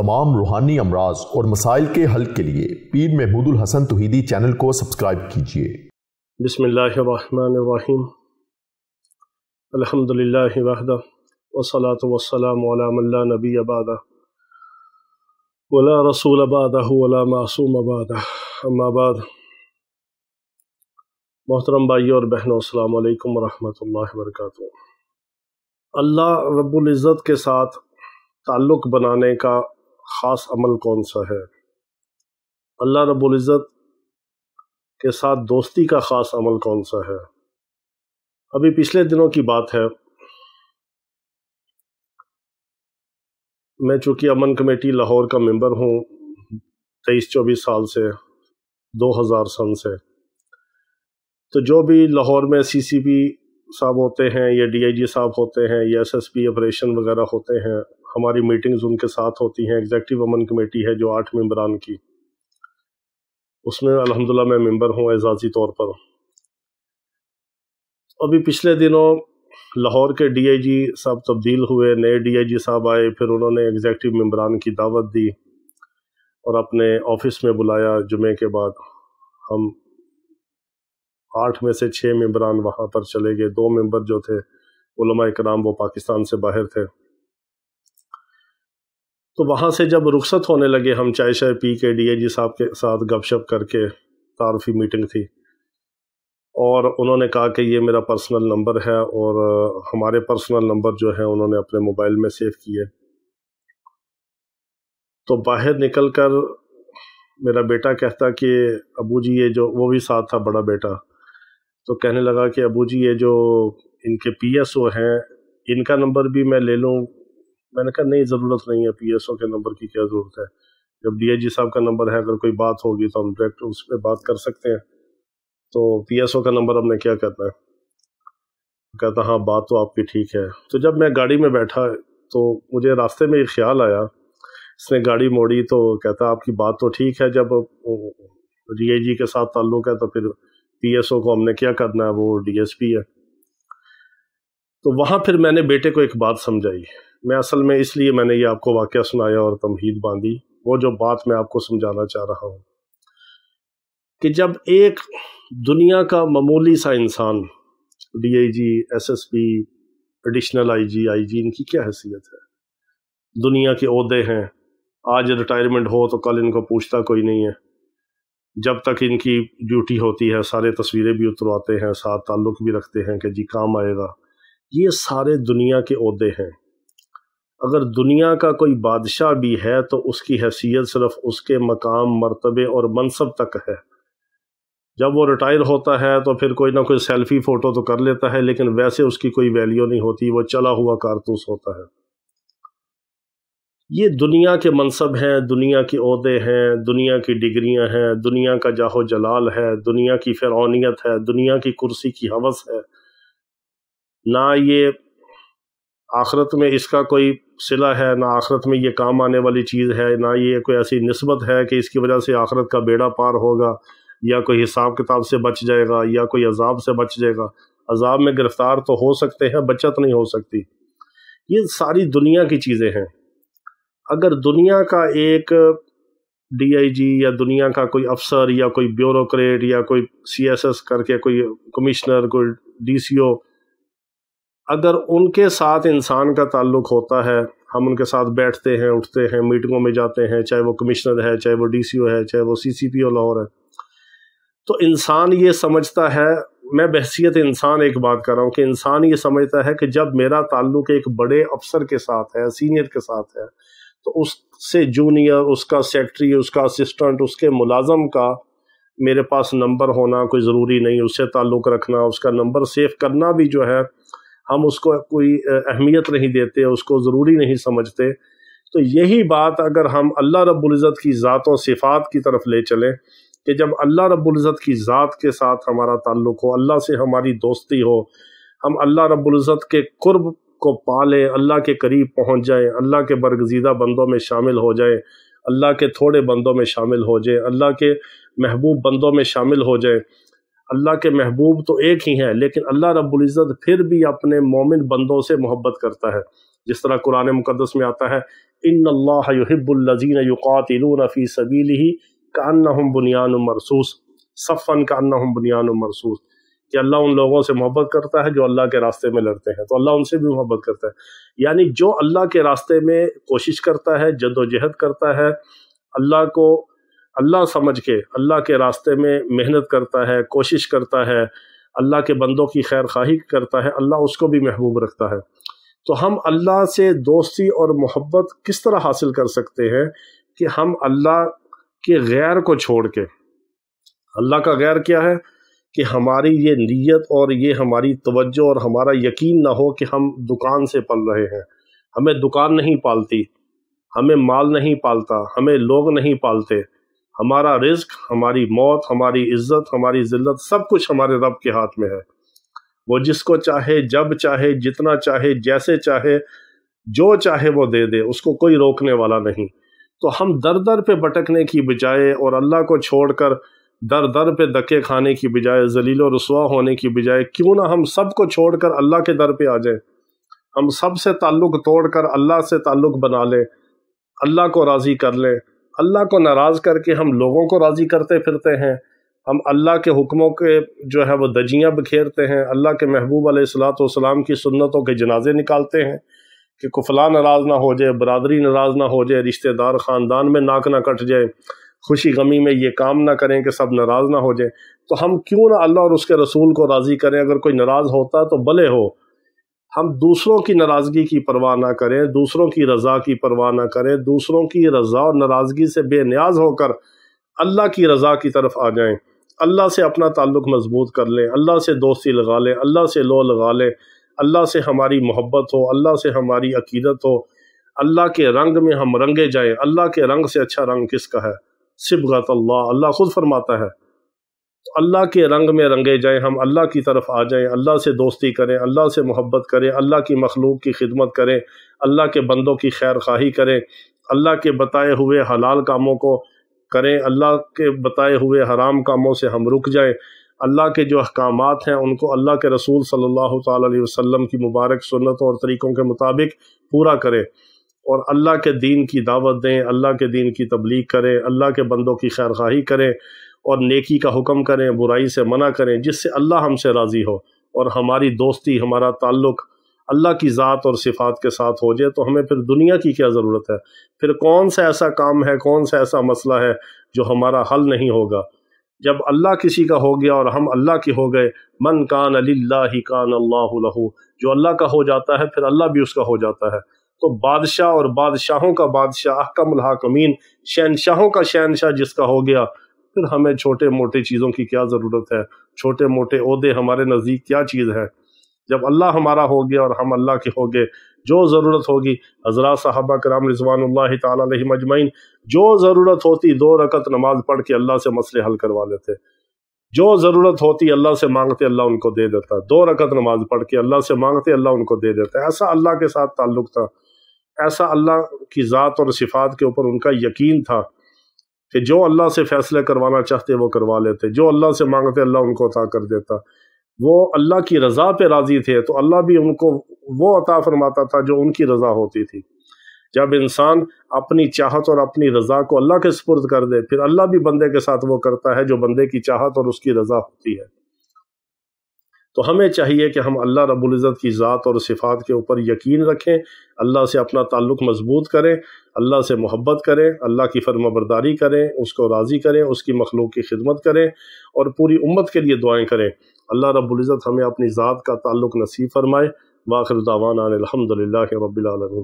तमाम रूहानी अमराज और मसाइल के हल के लिए पीर महमूदुल हसन तौहीदी चैनल को सब्सक्राइब कीजिए। बिस्मिल्लाहिर्रहमानिर्रहीम। अल्हम्दुलिल्लाहि वहदा वस्सलातु वस्सलामु अला मन ला नबिय्य बअदा वला रसूल बअदहु वला मासूम बअदहु, अम्मा बाद। मोहतरम भाइयों और बहनों, अस्सलामु अलैकुम वरहमतुल्लाहि वबरकातुहू। अल्लाह रब्बुल इज़्ज़त के साथ ताल्लुक़ बनाने का ख़ास अमल कौन सा है? अल्लाह रब्बुल इज़्ज़त के साथ दोस्ती का ख़ास अमल कौन सा है? अभी पिछले दिनों की बात है, मैं चूँकि अमन कमेटी लाहौर का मेंबर हूँ 23-24 साल से, 2000 सन से, तो जो भी लाहौर में CCP साहब होते हैं या DIG साहब होते हैं या SSP ऑपरेशन वगैरह होते हैं, हमारी मीटिंग्स उनके साथ होती हैं। एग्जेक्टिव अमन कमेटी है जो 8 मेंबरान की, उसमें अल्हम्दुलिल्लाह मैं मेंबर हूँ एजाज़ी तौर पर। अभी पिछले दिनों लाहौर के DIG साहब तब्दील हुए, नए DIG साहब आए, फिर उन्होंने एग्जेक्टिव मेंबरान की दावत दी और अपने ऑफिस में बुलाया। जुमे के बाद हम 8 में से 6 मेंबरान वहाँ पर चले गए। 2 मेंबर जो थे उलमा इकराम, वो पाकिस्तान से बाहर थे। तो वहाँ से जब रुखसत होने लगे, हम चाय शाय पी के DIG साहब के साथ गपशप करके, तारफ़ी मीटिंग थी, और उन्होंने कहा कि ये मेरा पर्सनल नंबर है, और हमारे पर्सनल नंबर जो है उन्होंने अपने मोबाइल में सेव किए। तो बाहर निकल कर मेरा बेटा कहता कि अबू जी, ये जो, वो भी साथ था बड़ा बेटा, तो कहने लगा कि अबू जी ये जो इनके PSO हैं, इनका नंबर भी मैं ले लूँ? मैंने कहा नहीं, ज़रूरत नहीं है, PSO के नंबर की क्या ज़रूरत है। जब DIG साहब का नंबर है, अगर कोई बात होगी तो हम डायरेक्ट उस पर बात कर सकते हैं, तो PSO का नंबर हमने क्या करना है। कहता हाँ, बात तो आपकी ठीक है। तो जब मैं गाड़ी में बैठा तो मुझे रास्ते में एक ख्याल आया, इसने गाड़ी मोड़ी तो कहता आपकी बात तो ठीक है, जब DIG के साथ ताल्लुक़ है तो फिर PSO को हमने क्या करना है, वो DSP है। तो वहाँ फिर मैंने बेटे को एक बात समझाई। मैं असल में इसलिए मैंने ये आपको वाक़या सुनाया और तमहीद बांधी, वो जो बात मैं आपको समझाना चाह रहा हूँ कि जब एक दुनिया का मामूली सा इंसान, DIG, SSP, एडिशनल IG, इनकी क्या हैसियत है? दुनिया के ओहदे हैं, आज रिटायरमेंट हो तो कल इनको पूछता कोई नहीं है। जब तक इनकी ड्यूटी होती है सारे तस्वीरें भी उतरवाते हैं, साथ ताल्लुक़ भी रखते हैं कि जी काम आएगा। ये सारे दुनिया के ओहदे हैं। अगर दुनिया का कोई बादशाह भी है तो उसकी हैसियत सिर्फ उसके मकाम, मर्तबे और मनसब तक है। जब वो रिटायर होता है तो फिर कोई ना कोई सेल्फी फ़ोटो तो कर लेता है, लेकिन वैसे उसकी कोई वैल्यू नहीं होती, वो चला हुआ कारतूस होता है। ये दुनिया के मनसब हैं, दुनिया की ओहदे हैं, दुनिया की डिग्रियां हैं, दुनिया का जाहो जलाल है, दुनिया की फ़िरौनियत है, दुनिया की कुर्सी की हवस है। ना ये आखिरत में इसका कोई सिला है, ना आखिरत में ये काम आने वाली चीज़ है, ना ये कोई ऐसी निस्बत है कि इसकी वजह से आखिरत का बेड़ा पार होगा, या कोई हिसाब किताब से बच जाएगा, या कोई अजाब से बच जाएगा। अजाब में गिरफ़्तार तो हो सकते हैं, बचत नहीं हो सकती। ये सारी दुनिया की चीज़ें हैं। अगर दुनिया का एक DIG या दुनिया का कोई अफसर या कोई ब्यूरोक्रेट या कोई CSS करके कोई कमिश्नर, कोई DCO, अगर उनके साथ इंसान का ताल्लुक़ होता है, हम उनके साथ बैठते हैं, उठते हैं, मीटिंगों में जाते हैं, चाहे वो कमिश्नर है, चाहे वो DCO है, चाहे वो CCP लाहौर है, तो इंसान ये समझता है, मैं बहसियत इंसान एक बात कर रहा हूँ कि इंसान ये समझता है कि जब मेरा ताल्लुक़ एक बड़े अफसर के साथ है, सीनियर के साथ है, तो उससे जूनियर, उसका सेक्रेटरी, उसका असिस्टेंट, उसके मुलाजम का मेरे पास नंबर होना कोई ज़रूरी नहीं। उससे ताल्लुक़ रखना, उसका नंबर सेव करना भी जो है, हम उसको कोई अहमियत नहीं देते, उसको ज़रूरी नहीं समझते। तो यही बात अगर हम अल्लाह रब्बुल इज़्ज़त की ज़ात और सिफ़ात की तरफ ले चलें कि जब अल्लाह रब्बुल इज़्ज़त की ज़ात के साथ हमारा ताल्लुक़ हो, अल्लाह से हमारी दोस्ती हो, हम अल्लाह रब्बुल इज़्ज़त के कुर्ब को पालें, अल्लाह के करीब पहुँच जाएँ, अल्लाह के बरगज़ीदा बंदों में शामिल हो जाएँ, अल्लाह के थोड़े बंदों में शामिल हो जाएँ, अल्लाह के महबूब बंदों में शामिल हो जाएँ। अल्लाह के महबूब तो एक ही हैं, लेकिन अल्लाह रब्बुल इज़्ज़त फिर भी अपने मोमिन बंदों से मोहब्बत करता है। जिस तरह कुरान मुक़द्दस में आता है ان اللہ یحب الذین یقاتلون فی سبیلہ کأنہم بنیان مرصوص صفا کأنہم بنیان مرصوص، کہ اللہ ان لوگوں سے محبت کرتا ہے جو اللہ کے راستے میں لڑتے ہیں، تو اللہ ان سے بھی محبت کرتا ہے۔ یعنی جو اللہ کے راستے میں کوشش کرتا ہے، جد و جہد کرتا ہے، اللہ کو اللہ سمجھ کے اللہ کے راستے میں محنت کرتا ہے، کوشش کرتا ہے، اللہ کے بندوں کی خیر خواہی کرتا ہے، اللہ اس کو بھی محبوب رکھتا ہے۔ تو ہم اللہ سے دوستی اور محبت کس طرح حاصل کر سکتے ہیں کہ ہم اللہ کے غیر کو چھوڑ کے، اللہ کا غیر کیا ہے کہ ہماری یہ نیت اور یہ ہماری توجہ اور ہمارا یقین نہ ہو کہ ہم دکان سے پل رہے ہیں، ہمیں دکان نہیں پالتی، ہمیں مال نہیں پالتا، ہمیں لوگ نہیں پالتے، ہمارا رزق، ہماری موت، ہماری عزت، ہماری ذلت، سب کچھ ہمارے رب کے ہاتھ میں ہے۔ وہ جس کو چاہے، جب چاہے، جتنا چاہے، جیسے چاہے، جو چاہے وہ دے دے، اس کو کوئی روکنے والا نہیں۔ تو ہم در در پہ بھٹکنے کی بجائے اور اللہ کو چھوڑ کر در در پہ دھکے کھانے کی بجائے، ذلیل و رسوا ہونے کی بجائے، کیوں نہ ہم سب کو چھوڑ کر اللہ کے در پہ آ جائیں، ہم سب سے تعلق توڑ کر اللہ سے تعلق بنا لیں، اللہ کو راضی کر لیں۔ اللہ کو ناراض کر کے ہم لوگوں کو راضی کرتے پھرتے ہیں، ہم اللہ کے حکموں کے جو ہے وہ دجیاں بکھیرتے ہیں، اللہ کے محبوب علیہ الصلوۃ والسلام کی سنتوں کے جنازے نکالتے ہیں کہ فلاں ناراض نہ ہو جائے، برادری ناراض نہ ہو جائے، رشتہ دار خاندان میں ناک نہ کٹ جائے، خوشی غمی میں یہ کام نہ کریں کہ سب ناراض نہ ہو جائیں۔ تو ہم کیوں نہ اللہ اور اس کے رسول کو راضی کریں؟ اگر کوئی ناراض ہوتا تو بھلے ہو، ہم دوسروں کی ناراضگی کی پرواہ نہ کریں، دوسروں کی رضا کی پرواہ نہ کریں، دوسروں کی رضا اور ناراضگی سے بے نیاز ہو کر اللہ کی رضا کی طرف آ جائیں، اللہ سے اپنا تعلق مضبوط کر لیں، اللہ سے دوستی لگا لیں، اللہ سے لو لگا لیں، اللہ سے ہماری محبت ہو، اللہ سے ہماری عقیدت ہو، اللہ کے رنگ میں ہم رنگے جائیں۔ اللہ کے رنگ سے اچھا رنگ کس کا ہے؟ صبغت اللہ، اللہ خود فرماتا ہے۔ تو اللہ کے رنگ میں رنگے جائیں، ہم اللہ کی طرف آ جائیں، اللہ سے دوستی کریں، اللہ سے محبت کریں، اللہ کی مخلوق کی خدمت کریں، اللہ کے بندوں کی خیر خواہی کریں، اللہ کے بتائے ہوئے حلال کاموں کو کریں، اللہ کے بتائے ہوئے حرام کاموں سے ہم رک جائیں، اللہ کے جو احکامات ہیں ان کو اللہ کے رسول صلی اللہ تعالیٰ علیہ وسلم کی مبارک سنتوں اور طریقوں کے مطابق پورا کریں، اور اللہ کے دین کی دعوت دیں، اللہ کے دین کی تبلیغ کریں، اللہ کے بندوں کی خیر خواہی کریں، اور نیکی کا حکم کریں، برائی سے منع کریں، جس سے اللہ ہم سے راضی ہو اور ہماری دوستی، ہمارا تعلق اللہ کی ذات اور صفات کے ساتھ ہو جائے۔ تو ہمیں پھر دنیا کی کیا ضرورت ہے؟ پھر کون سا ایسا کام ہے، کون سا ایسا مسئلہ ہے جو ہمارا حل نہیں ہوگا؟ جب اللہ کسی کا ہو گیا اور ہم اللہ کے ہو گئے، من کان للہ کان اللہ لہ، جو اللہ کا ہو جاتا ہے پھر اللہ بھی اس کا ہو جاتا ہے۔ تو بادشاہ اور بادشاہوں کا بادشاہ، احکم الحاکمین، شہنشاہوں کا شہنشاہ جس کا ہو گیا، پھر ہمیں چھوٹے موٹے چیزوں کی کیا ضرورت ہے؟ چھوٹے موٹے عہدے ہمارے نزدیک کیا چیز ہے؟ جب اللہ ہمارا ہو گیا اور ہم اللہ کے ہو گئے، جو ضرورت ہوگی، حضرات صحابہ کرام رضوان اللہ تعالیٰ علیہم اجمعین جو ضرورت ہوتی 2 رکعت نماز پڑھ کے اللہ سے مسئلے حل کروا لیتے، جو ضرورت ہوتی اللہ سے مانگتے اللہ ان کو دے دیتا، 2 رکعت نماز پڑھ کے اللہ سے مانگتے اللہ ان کو دے دیتا۔ ایسا اللہ کے ساتھ تعلق تھا، ایسا اللہ کی ذات اور صفات کے اوپر ان کا یقین تھا کہ جو اللہ سے فیصلے کروانا چاہتے وہ کروا لیتے، جو اللہ سے مانگتے اللہ ان کو عطا کر دیتا۔ وہ اللہ کی رضا پہ راضی تھے تو اللہ بھی ان کو وہ عطا فرماتا تھا جو ان کی رضا ہوتی تھی۔ جب انسان اپنی چاہت اور اپنی رضا کو اللہ کے سپرد کر دے، پھر اللہ بھی بندے کے ساتھ وہ کرتا ہے جو بندے کی چاہت اور اس کی رضا ہوتی ہے۔ تو ہمیں چاہیے کہ ہم اللہ رب العزت کی ذات اور صفات کے اوپر یقین رکھیں، اللہ سے اپنا تعلق مضبوط کریں، اللہ سے محبت کریں، اللہ کی فرمانبرداری کریں، اس کو راضی کریں، اس کی مخلوق کی خدمت کریں، اور پوری امت کے لیے دعائیں کریں۔ اللہ رب العزت ہمیں اپنی ذات کا تعلق نصیب فرمائے۔ وآخر دعوانا الحمد للہ رب العالمین۔